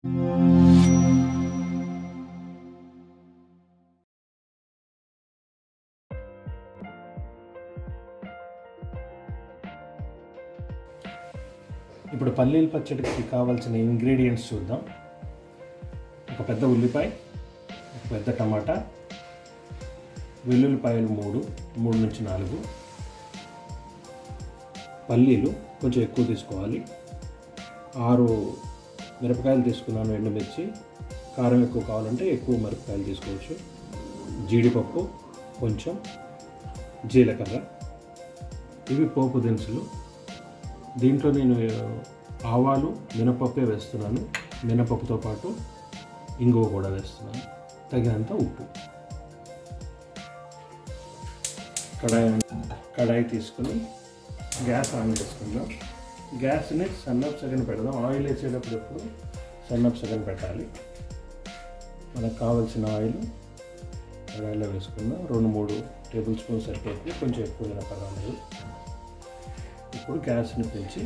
ఇప్పుడు పల్లీల పచ్చడికి కావాల్సిన ఇంగ్రీడియంట్స్ చూద్దాం. ఒక పెద్ద ఉల్లిపాయ, ఒక పెద్ద టమాటా, వెల్లుల్లిపాయలు 3 నుంచి 4, పల్లీలు కొంచెం ఎక్కువ తీసుకోవాలి, 6 మిరపకాయలు తీసుకున్నాను, ఎండుమిర్చి, కారం ఎక్కువ కావాలంటే ఎక్కువ మిరపకాయలు తీసుకోవచ్చు, జీడిపప్పు కొంచెం, జీలకర్ర. ఇవి పోపు దినుసులు. దీంట్లో నేను ఆవాలు, మినపప్పే వేస్తున్నాను. మినపప్పుతో పాటు ఇంగువ కూడా వేస్తున్నాను. తగినంత ఉప్పు. కడాయి తీసుకుని గ్యాస్ ఆన్ చేసుకుందాం. గ్యాస్ని సన్నపు సెగన పెడదాం. ఆయిల్ వేసేటప్పుడు ఎప్పుడు సన్నపు సెగన పెట్టాలి. మనకు కావాల్సిన ఆయిల్ కడాయిలో వేసుకుందాం. 2-3 టేబుల్ స్పూన్ సరిపోతుంది, కొంచెం ఎక్కువైనా పర్వాలేదు. ఇప్పుడు గ్యాస్ని పెంచి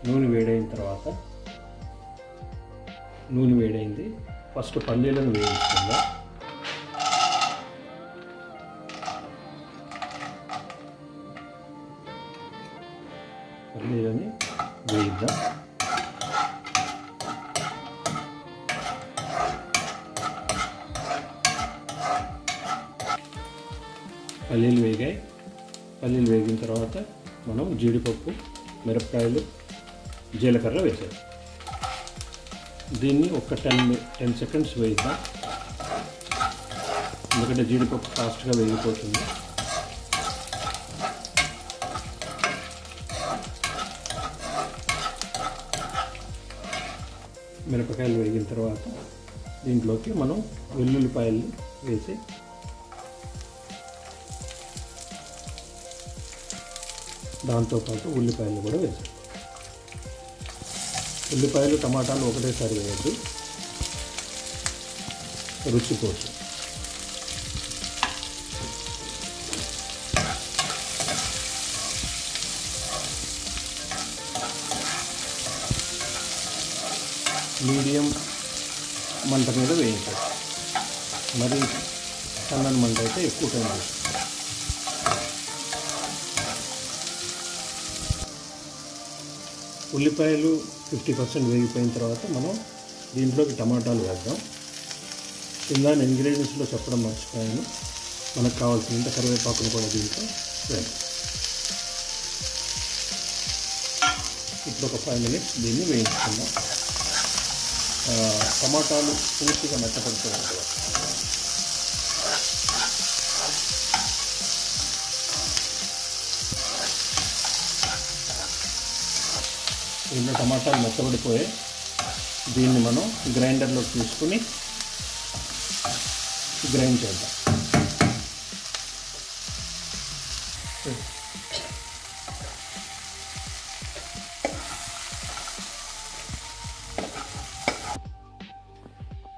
నూనె వేడైన తర్వాత, నూనె వేడైంది, ఫస్ట్ పల్లీలను వేయించుకుందాం. పల్లీలని వేయిద్దాం. పల్లీలు వేగాయి. పల్లీలు వేగిన తర్వాత మనం జీడిపప్పు, మిరపకాయలు, జీలకర్ర వేసాం. దీన్ని ఒక 10 సెకండ్స్ వేయిద్దాం, ఎందుకంటే జీడిపప్పు ఫాస్ట్గా వేగిపోతుంది. మిరపకాయలు వేగిన తర్వాత దీంట్లోకి మనం వెల్లుల్లిపాయలు వేసి దాంతోపాటు ఉల్లిపాయలు కూడా వేసాం. ఉల్లిపాయలు, టమాటాలు ఒకటేసారి వేయద్దు, రుచి కోసం. మీడియం మంట మీద వేయించాలి. మరి సన్నని మంట అయితే ఎక్కువ టైం వేస్తుంది. ఉల్లిపాయలు 50% వేగిపోయిన తర్వాత మనం దీంట్లోకి టమాటాలు వేద్దాం. కింద ఇంగ్రీడియంట్స్లో చెప్పడం మర్చిపోయాను. మనకు కావాల్సినంత కరివేపాకును కూడా దీంట్లో వేద్దాం. ఇప్పుడు ఒక 5 మినిట్స్ దీన్ని వేయించుకుందాం. టమాటాలు పూర్తిగా మెత్తపడుతూ ఉంటాయి. దీంట్లో టమాటాలు మెత్తబడిపోయి దీన్ని మనం గ్రైండర్లోకి తీసుకుని గ్రైండ్ చేద్దాం.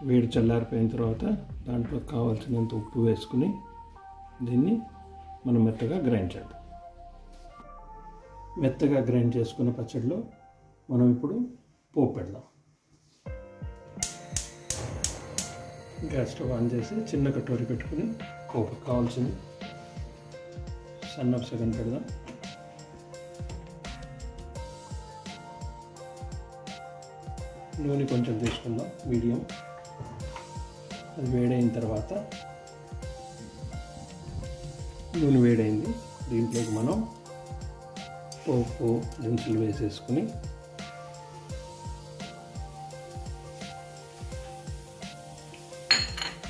వేడి చల్లారిపోయిన తర్వాత దాంట్లో కావాల్సినంత ఉప్పు వేసుకుని దీన్ని మనం మెత్తగా గ్రైండ్ చేద్దాం. మెత్తగా గ్రైండ్ చేసుకున్న పచ్చడిలో మనం ఇప్పుడు పోపు పెడదాం. గ్యాస్ స్టవ్ ఆన్ చేసి చిన్న కటోరి పెట్టుకుని పోపు కావాల్సింది సన్నపు సెగన పెడదాం. నూనె కొంచెం తీసుకుందాం, మీడియం. అది వేడైన తర్వాత, నూనె వేడైంది, దీంట్లోకి మనం పోపు దినుసులు వేసేసుకుని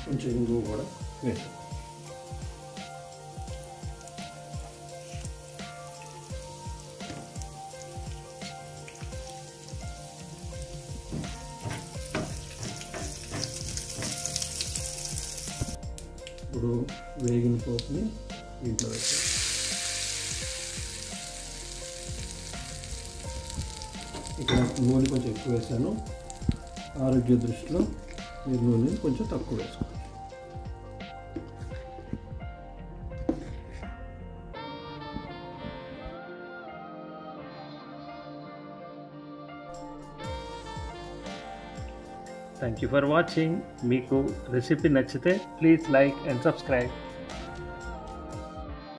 కొంచెం ఇంగువ కూడా వేసాం. ఇప్పుడు వేగిన పోపుని దీంట్లో వేసాం. ఇక్కడ నూనె కొంచెం ఎక్కువ వేసాను. ఆరోగ్య దృష్టిలో మీరు నూనె కొంచెం తక్కువ వేసుకోండి. Thank you for watching. మీకు రెసిపీ నచ్చితే ప్లీజ్ లైక్ అండ్ సబ్స్క్రైబ్.